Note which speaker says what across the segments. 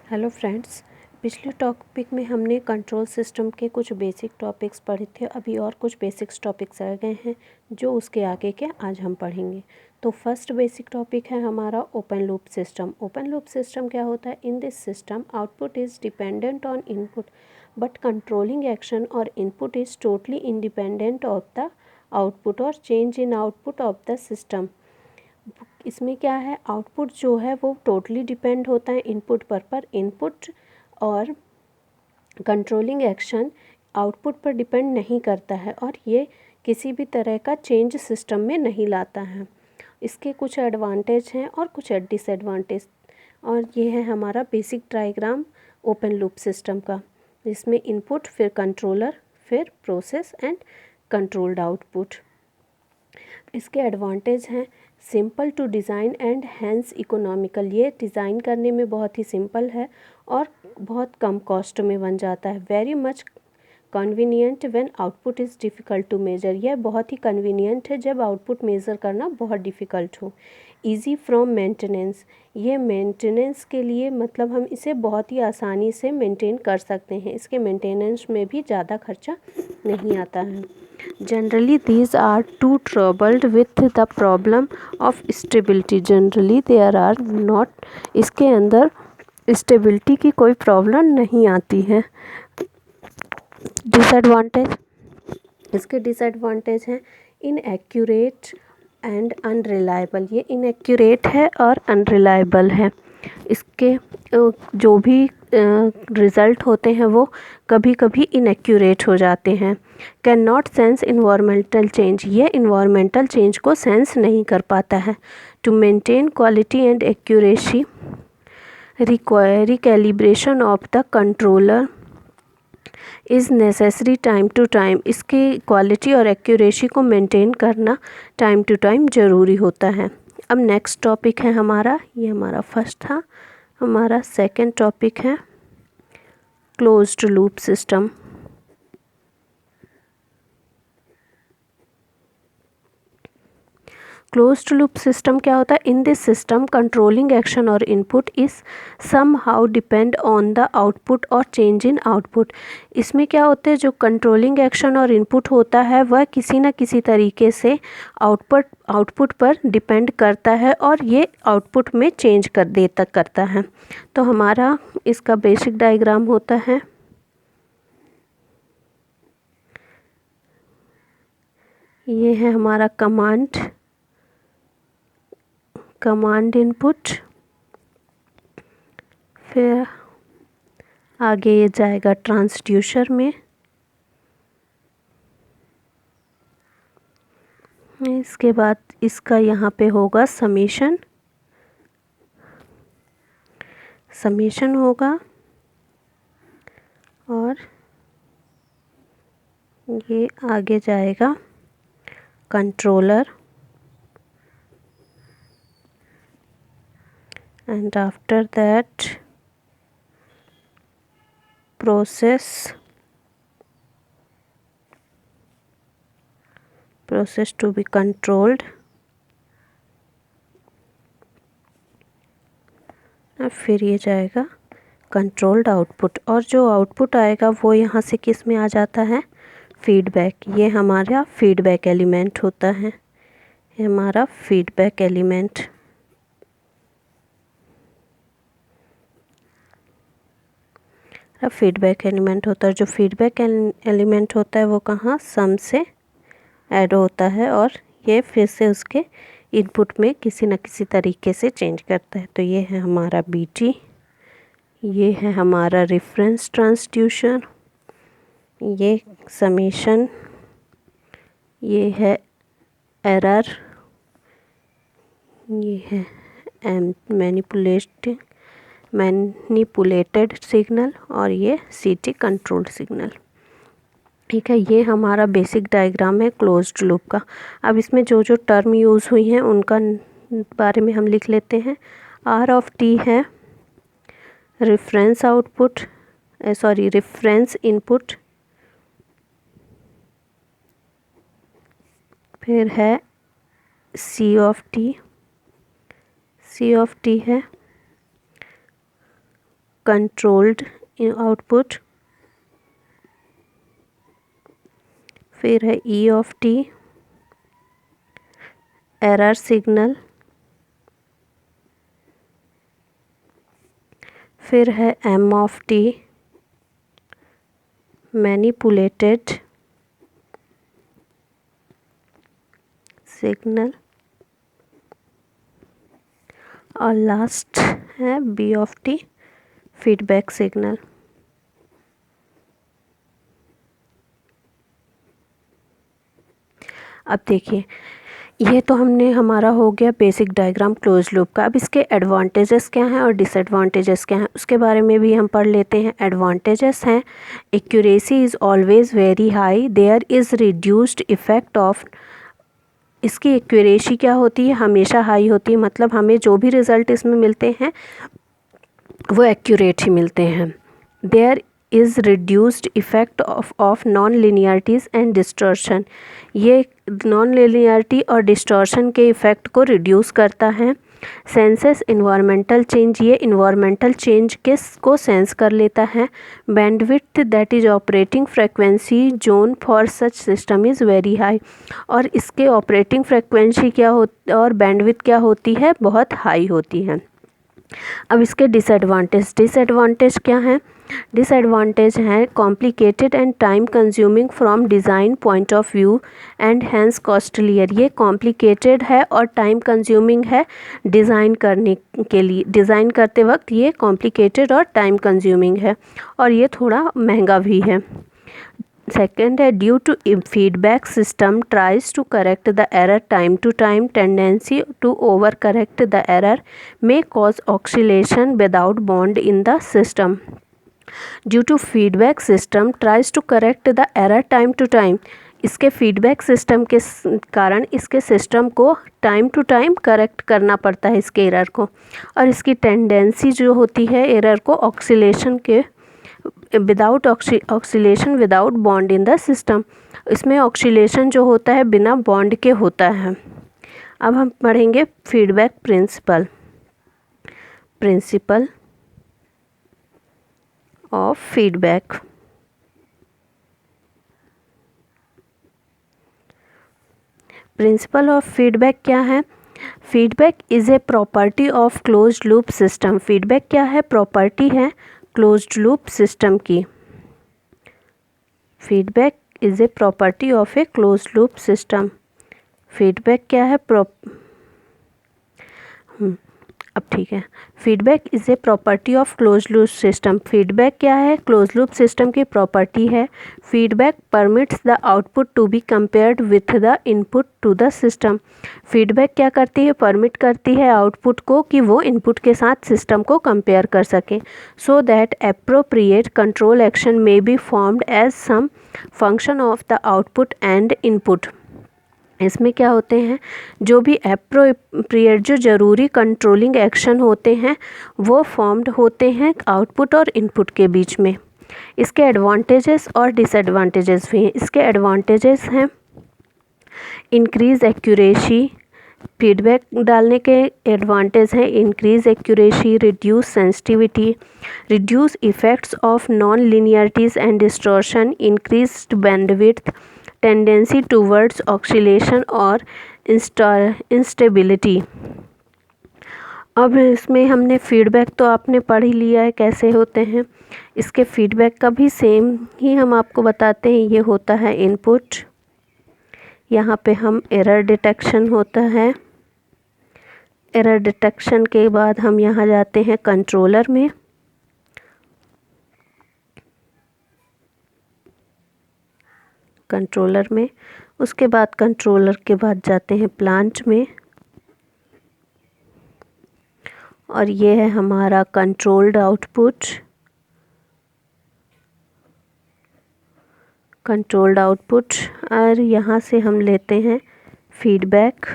Speaker 1: Hello friends. पिछले topic में हमने कंट्रोल सिस्टम के कुछ बेसिक टॉपिक्स पढ़े थे। अभी और कुछ बेसिक्स टॉपिक्स रह गए हैं जो उसके आगे के आज हम पढ़ेंगे। तो फर्स्ट बेसिक टॉपिक है हमारा open loop system. Open loop system क्या होता है? In this system output is dependent on input but controlling action और input is totally independent of the output और change in output of the system. इसमें क्या है, आउटपुट जो है वो टोटली डिपेंड होता है इनपुट पर इनपुट और कंट्रोलिंग एक्शन आउटपुट पर डिपेंड नहीं करता है और ये किसी भी तरह का चेंज सिस्टम में नहीं लाता है। इसके कुछ एडवांटेज हैं और कुछ डिसएडवांटेज, और ये है हमारा basic diagram open loop system का। इसमें इनपुट, फिर कंट्रोलर, फिर प्रोसेस एंड कंट्रोल्ड आउटपुट। इसके एडवांटेज हैं simple to design and hence economical. ये डिज़ाइन करने में बहुत ही सिंपल है और बहुत कम कॉस्ट में बन जाता है। Very much convenient when output is difficult to measure. यह बहुत ही कन्वीनियंट है जब आउटपुट मेज़र करना बहुत डिफ़िकल्ट हो। Easy from maintenance. ये मेंटेनेंस के लिए मतलब हम इसे बहुत ही आसानी से मेंटेन कर सकते हैं। इसके मेंटेनेंस में भी ज़्यादा खर्चा नहीं आता है। Generally these are too troubled with the problem of stability. Generally there are not, इसके अंदर स्टेबिलिटी की कोई प्रॉब्लम नहीं आती है। डिसएडवांटेज, इसके डिसएडवांटेज हैं इनएक्यूरेट एंड अनरिलायबल। ये इनएक्यूरेट है और अनरिलायबल है। इसके जो भी रिज़ल्ट होते हैं वो कभी कभी इनएक्यूरेट हो जाते हैं। Can not sense environmental change. ये इन्वायरमेंटल चेंज को सेंस नहीं कर पाता है। To maintain quality and accuracy require recalibration of the controller is necessary time to time. इसकी क्वालिटी और एक्यूरेसी को मेंटेन करना टाइम टू टाइम ज़रूरी होता है। अब नेक्स्ट टॉपिक है हमारा, ये हमारा फर्स्ट था, हमारा सेकंड टॉपिक है closed loop system. Closed loop system क्या होता है? In this system controlling action और input is somehow depend on the output और चेंज इन आउटपुट। इसमें क्या होता है, जो कंट्रोलिंग एक्शन और इनपुट होता है वह किसी न किसी तरीके से आउटपुट पर डिपेंड करता है और ये आउटपुट में चेंज करता है। तो हमारा इसका बेसिक डायग्राम होता है, ये है हमारा कमांड इनपुट, फिर आगे ये जाएगा ट्रांसड्यूसर में, इसके बाद इसका यहाँ पे होगा समेशन होगा और ये आगे जाएगा controller and after that process to be controlled, और फिर ये जाएगा कंट्रोल्ड आउटपुट, और जो आउटपुट आएगा वो यहाँ से किस में आ जाता है? फीडबैक। ये हमारा फीडबैक एलिमेंट होता है, ये हमारा फीडबैक एलिमेंट। फीडबैक एलिमेंट होता है, जो फीडबैक एलिमेंट होता है वो कहाँ? सम से ऐड होता है और ये फिर से उसके इनपुट में किसी न किसी तरीके से चेंज करता है। तो ये है हमारा बीटी, ये है हमारा रेफरेंस ट्रांसड्यूसर, ये समेशन, ये है एरर, ये है मैनिपुलेटेड सिग्नल, और ये सीटी कंट्रोल्ड सिग्नल। ठीक है, ये हमारा बेसिक डायग्राम है क्लोज्ड लूप का। अब इसमें जो जो टर्म यूज़ हुई हैं उनका बारे में हम लिख लेते हैं। आर ऑफ टी है रेफरेंस इनपुट, फिर है सी ऑफ टी है कंट्रोल्ड आउटपुट, फिर है E of T error signal, फिर है M of T manipulated signal, और लास्ट है B of T feedback signal. अब देखिए, ये तो हमने हमारा हो गया बेसिक डायग्राम क्लोज लूप का। अब इसके एडवांटेजेस क्या हैं और डिसएडवांटेजेस क्या हैं उसके बारे में भी हम पढ़ लेते हैं। एडवांटेजेस हैं, accuracy is always very high, there is reduced effect of, इसकी एक्यूरेसी क्या होती है, हमेशा हाई होती है, मतलब हमें जो भी रिज़ल्ट इसमें मिलते हैं वो एक्यूरेट ही मिलते हैं। There is reduced effect of non linearities and distortion, ये नॉन लिनियरिटी और डिस्टॉर्शन के इफ़ेक्ट को रिड्यूस करता है। सेंसेस इन्वायरमेंटल चेंज, ये इन्वायरमेंटल चेंज को सेंस कर लेता है। Bandwidth that is operating frequency zone for such system is very high, और इसके ऑपरेटिंग फ्रेक्वेंसी क्या होती और बैंडविड्थ क्या होती है, बहुत हाई होती है। अब इसके डिसएडवांटेज क्या हैं? डिसएडवांटेज हैं complicated and time consuming from design point of view and hence costlier, ये कॉम्प्लिकेटेड है और टाइम कंज्यूमिंग है डिज़ाइन करने के लिए, डिज़ाइन करते वक्त ये कॉम्प्लिकेटेड और टाइम कंज्यूमिंग है, और ये थोड़ा महंगा भी है। सेकेंड है due to feedback system tries to correct the error time to time, tendency to over correct the error may cause oscillation without bond in the system. Due to feedback system tries to correct the error time to time, इसके feedback system के कारण इसके system को time to time correct करना पड़ता है इसके error को, और इसकी टेंडेंसी जो होती है एरर को ऑक्सीलेशन के without oscillation without bond in the system, इसमें ऑक्सीलेशन जो होता है बिना बॉन्ड के होता है। अब हम पढ़ेंगे feedback principle of feedback. Principle of feedback क्या है? Feedback is a property of closed loop system, feedback क्या है, प्रॉपर्टी है क्लोज्ड लूप सिस्टम की। Feedback is a property of a closed loop system, feedback क्या है अब ठीक है, feedback is a property of close loop system, feedback क्या है, क्लोज लूप सिस्टम की प्रॉपर्टी है। Feedback permits the output to be compared with the input to the system, feedback क्या करती है, परमिट करती है आउटपुट को कि वो इनपुट के साथ सिस्टम को कंपेयर कर सकें, so that appropriate control action may be formed as some function of the output and input. इसमें क्या होते हैं, जो भी एप्रोप्रिएट जो ज़रूरी कंट्रोलिंग एक्शन होते हैं वो फॉर्म्ड होते हैं आउटपुट और इनपुट के बीच में। इसके एडवांटेजेस और डिसएडवांटेजेस भी हैं। इसके एडवांटेजेस हैं इंक्रीज़ एक्यूरेसी, फीडबैक डालने के एडवांटेज हैं increase accuracy, reduce sensitivity, reduce effects of non linearities and distortion, increased bandwidth, tendency towards oscillation और इंस्टेबिलिटी। अब इसमें हमने फीडबैक तो आपने पढ़ ही लिया है कैसे होते हैं, इसके फीडबैक का भी सेम ही हम आपको बताते हैं। ये होता है इनपुट, यहाँ पे हम एरर डिटेक्शन होता है, एरर डिटेक्शन के बाद हम यहाँ जाते हैं कंट्रोलर में, उसके बाद कंट्रोलर के बाद जाते हैं प्लांट में, और ये है हमारा कंट्रोल्ड आउटपुट, और यहाँ से हम लेते हैं फीडबैक,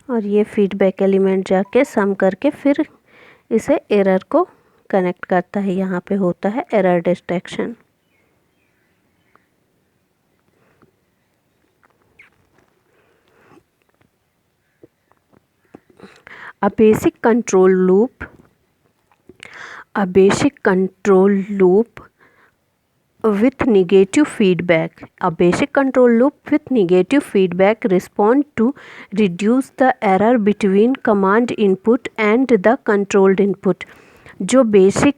Speaker 1: और ये फीडबैक एलिमेंट जाके सम करके फिर इसे एरर को कनेक्ट करता है, यहाँ पे होता है error detection. A basic control loop with negative feedback. A basic control loop with negative feedback respond to reduce the error between command input and the controlled input. जो बेसिक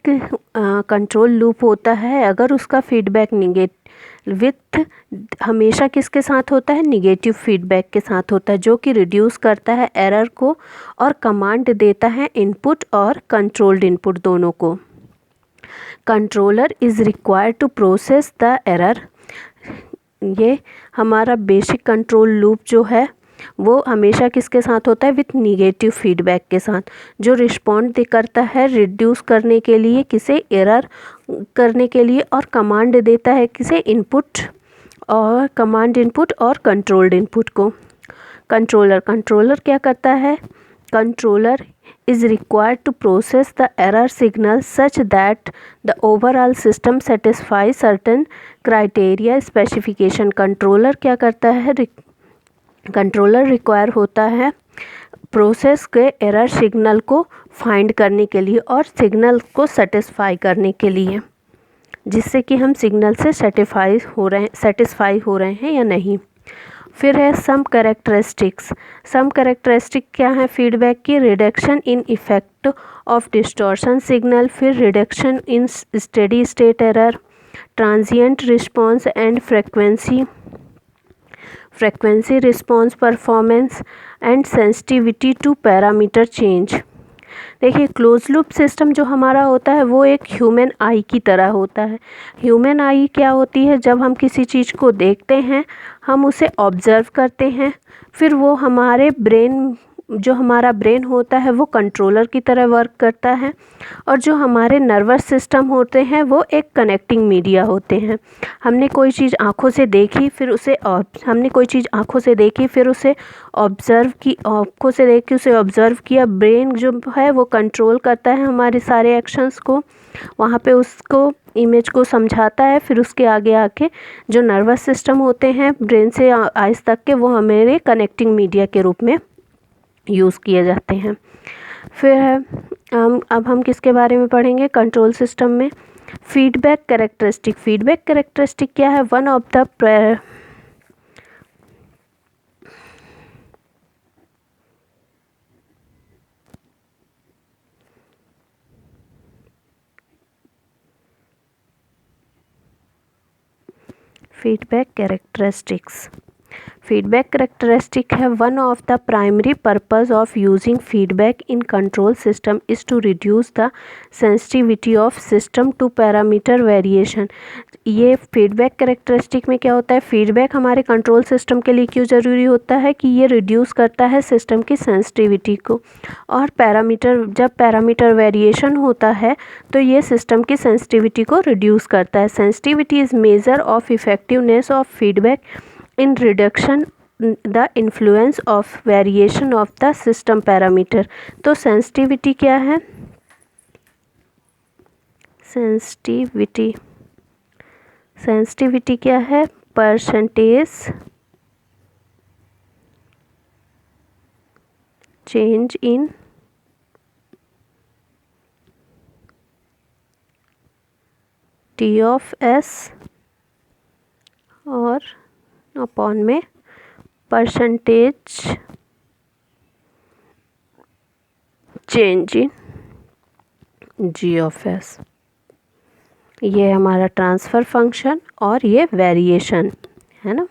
Speaker 1: कंट्रोल लूप होता है, अगर उसका feedback with हमेशा किसके साथ होता है, निगेटिव फीडबैक के साथ होता है, जो कि रिड्यूस करता है एरर को और कमांड देता है इनपुट और कंट्रोल्ड इनपुट दोनों को. Controller is required to process the error. ये हमारा बेसिक कंट्रोल लूप जो है वो हमेशा किसके साथ होता है, विथ निगेटिव फीडबैक के साथ, जो रिस्पॉन्ड करता है रिड्यूस करने के लिए, किसे, एरर करने के लिए, और कमांड देता है किसे, इनपुट और कमांड इनपुट और कंट्रोल्ड इनपुट को. कंट्रोलर क्या करता है, controller is required to process the error signal such that the overall system satisfies certain criteria specification. Controller क्या करता है, कंट्रोलर रिक्वायर होता है प्रोसेस के एरर सिग्नल को फाइंड करने के लिए और सिग्नल को सेटिस्फाई करने के लिए, जिससे कि हम सिग्नल से सेटिस्फाई हो रहे हैं या नहीं. फिर है सम कैरेक्टरिस्टिक्स. सम कैरेक्टरिस्टिक क्या है फीडबैक की, reduction in effect of distortion signal, फिर reduction in steady state error, transient response and frequency response performance and sensitivity to parameter change. देखिए क्लोज लूप सिस्टम जो हमारा होता है वो एक ह्यूमन आई की तरह होता है. ह्यूमन आई क्या होती है, जब हम किसी चीज़ को देखते हैं हम उसे ऑब्ज़र्व करते हैं, फिर वो हमारे ब्रेन, जो हमारा ब्रेन होता है वो कंट्रोलर की तरह वर्क करता है, और जो हमारे नर्वस सिस्टम होते हैं वो एक कनेक्टिंग मीडिया होते हैं. हमने कोई चीज़ आँखों से देखी फिर उसे ऑब्ज़र्व की, आँखों से देख के उसे ऑब्ज़र्व किया, ब्रेन जो है वो कंट्रोल करता है हमारे सारे एक्शंस को, वहाँ पे उसको इमेज को समझाता है, फिर उसके आगे आके जो नर्वस सिस्टम होते हैं ब्रेन से आइस तक के, वो हमारे कनेक्टिंग मीडिया के रूप में यूज़ किए जाते हैं. फिर है अब हम किसके बारे में पढ़ेंगे कंट्रोल सिस्टम में, फीडबैक कैरेक्टरिस्टिक. फीडबैक कैरेक्टरिस्टिक क्या है, one of the feedback characteristics. Feedback characteristic है one of the primary purpose of using feedback in control system is to reduce the sensitivity of system to parameter variation. ये feedback characteristic में क्या होता है, feedback हमारे control system के लिए क्यों ज़रूरी होता है कि ये रिड्यूस करता है सिस्टम की सेंसिटिविटी को, और जब पैरामीटर वेरिएशन होता है तो ये सिस्टम की सेंसिटिविटी को रिड्यूस करता है. Sensitivity is measure of effectiveness of feedback in reduction the influence of variation of the system parameter. तो sensitivity क्या है, sensitivity क्या है, percentage change in T of S और अपॉन में percentage change in G of S. ये हमारा transfer function और ये वेरिएशन है ना.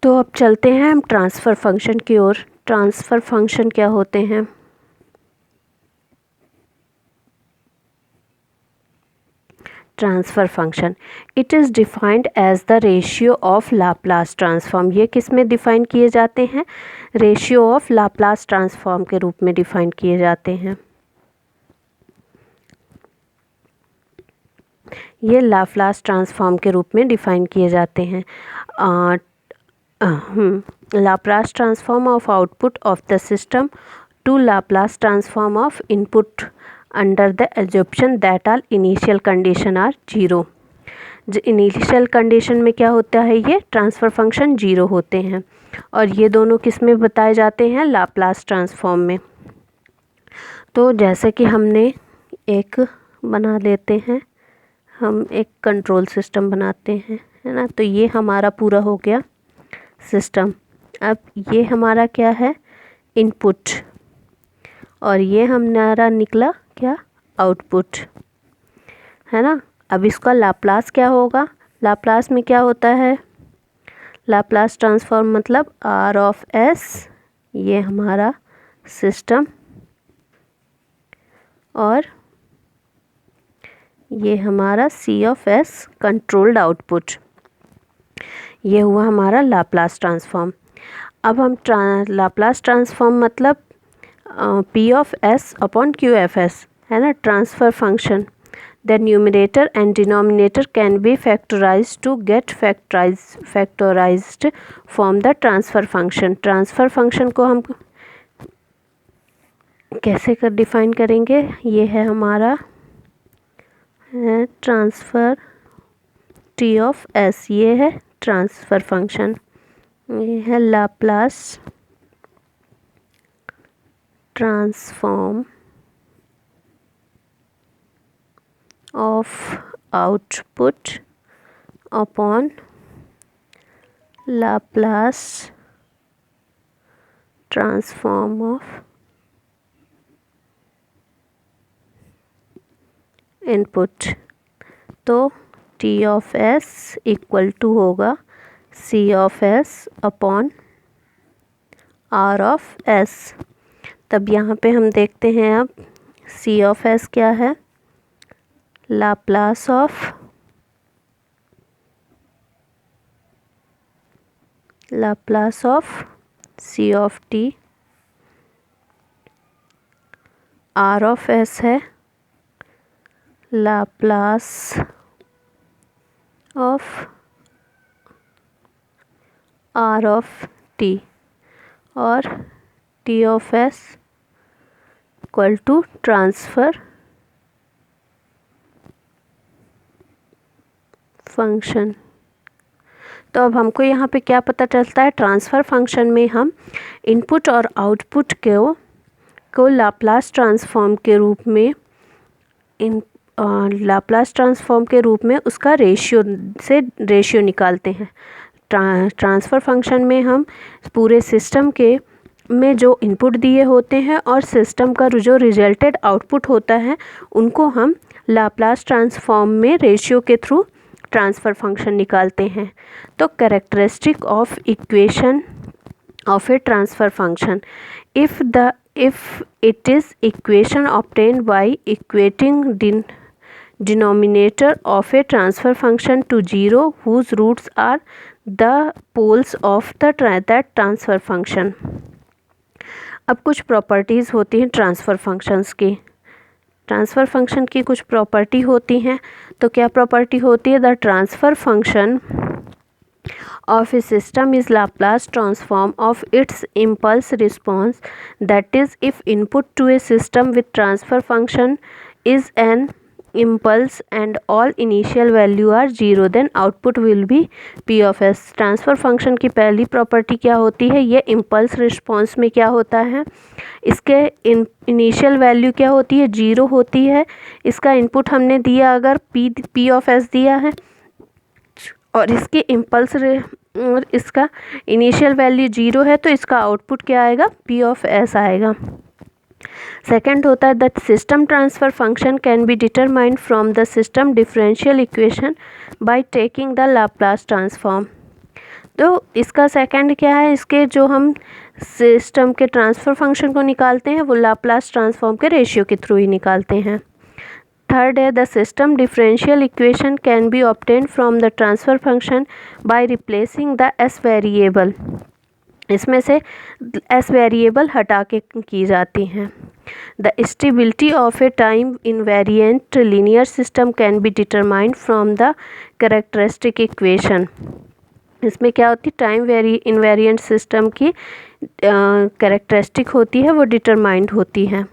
Speaker 1: तो अब चलते हैं हम ट्रांसफ़र फंक्शन की ओर. ट्रांसफ़र फंक्शन क्या होते हैं, transfer function it is defined as the ratio of Laplace transform. ये किस में डिफ़ाइन किए जाते हैं, रेशियो ऑफ लाप्लास ट्रांसफॉर्म के रूप में डिफ़ाइन किए जाते हैं. ये लाप्लास ट्रांसफॉर्म के रूप में डिफ़ाइन किए जाते हैं. Laplace transform of output of the system to Laplace transform of input under the assumption that all initial condition are zero. Initial condition में क्या होता है, ये ट्रांसफ़र फंक्शन जीरो होते हैं, और ये दोनों किस में बताए जाते हैं, लाप्लास ट्रांसफॉर्म में. तो जैसे कि हमने एक बना लेते हैं, हम एक कंट्रोल सिस्टम बनाते हैं, है ना। तो ये हमारा पूरा हो गया सिस्टम। अब ये हमारा क्या है, इनपुट, और ये हमारा निकला क्या, आउटपुट, है ना। अब इसका लाप्लास क्या होगा, लाप्लास में क्या होता है, लाप्लास ट्रांसफॉर्म मतलब आर ऑफ एस, ये हमारा सिस्टम, और ये हमारा C of S controlled output, ये हुआ हमारा लाप्लास ट्रांसफॉर्म। अब हम लाप्लास ट्रांसफॉर्म मतलब P of S upon Q F S, है ना, transfer function. The numerator and denominator can be factorized to get factorized from the transfer function. Transfer function को हम कैसे कर डिफ़ाइन करेंगे, ये है हमारा ट्रांसफ़र टी ऑफ एस, ये है ट्रांसफ़र फंक्शन, ये है Laplace transform of output upon Laplace transform of input। तो T of S equal to होगा C of S upon R of S। तब यहाँ पे हम देखते हैं, अब C of S क्या है, Laplace of C of T, R of S है Laplace of R of T, और T of S equal to transfer function. तो अब हमको यहाँ पे क्या पता चलता है, ट्रांसफ़र फंक्शन में हम इनपुट और आउटपुट को लाप्लास ट्रांसफॉर्म के रूप में लाप्लास ट्रांसफॉर्म के रूप में उसका रेशियो निकालते हैं। ट्रांसफ़र फंक्शन में हम पूरे सिस्टम के में जो इनपुट दिए होते हैं और सिस्टम का जो रिजल्टेड आउटपुट होता है, उनको हम लाप्लास ट्रांसफॉर्म में रेशियो के थ्रू ट्रांसफ़र फंक्शन निकालते हैं। तो characteristic of equation of A transfer function, if it is equation obtained by equating denominator of a transfer function to 0 whose roots are the poles of that transfer function। अब कुछ properties होती हैं transfer functions की, transfer function की कुछ property होती हैं। तो क्या प्रॉपर्टी होती है, the transfer function of a system is Laplace transform of its impulse response, that is, if input to a system with transfer function is an impulse and all initial value are 0, then output will be p of s। Transfer function की पहली property क्या होती है, ये impulse response में क्या होता है, इसके इनिशियल वैल्यू क्या होती है, 0 होती है। इसका इनपुट हमने दिया अगर p ऑफ s दिया है, और इसकी इम्पल्स और इसका इनिशियल वैल्यू 0 है, तो इसका आउटपुट क्या आएगा, p ऑफ s आएगा। सेकंड होता है that system transfer function can be determined from the system differential equation by taking the Laplace transform. तो इसका सेकंड क्या है, इसके जो हम सिस्टम के ट्रांसफ़र फंक्शन को निकालते हैं वो लाप्लास ट्रांसफॉर्म के रेशियो के थ्रू ही निकालते हैं। थर्ड है the system differential equation can be obtain from the transfer function by replacing the S variable. इसमें से एस वेरिएबल हटा के की जाती हैं। The stability of A time invariant linear system can be determined from the characteristic equation. इसमें क्या होती है, टाइम इनवेरिएंट सिस्टम की कैरेक्टरिस्टिक होती है, वो डिटरमाइंड होती है।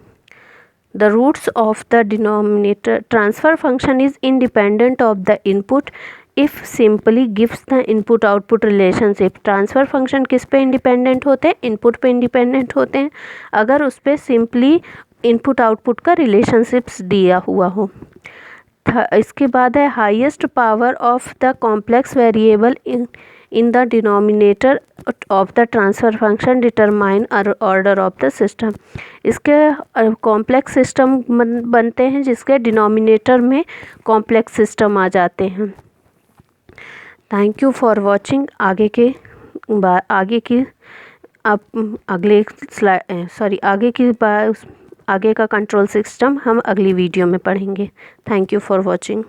Speaker 1: The roots of the denominator transfer function is independent of the input if simply gives the input output relationship। Transfer function किस पे इंडिपेंडेंट होते हैं, इनपुट पे इंडिपेंडेंट होते हैं। अगर उस पर सिंपली इनपुट आउटपुट का रिलेशनशिप्स दिया हुआ हो। इसके बाद है highest power of the complex variable in the denominator of the transfer function determine order of the system. इसके कॉम्प्लेक्स सिस्टम बनते हैं जिसके डिनोमिनेटर में कॉम्प्लेक्स सिस्टम आ जाते हैं। Thank you for watching. आगे का कंट्रोल सिस्टम हम अगली वीडियो में पढ़ेंगे। Thank you for watching.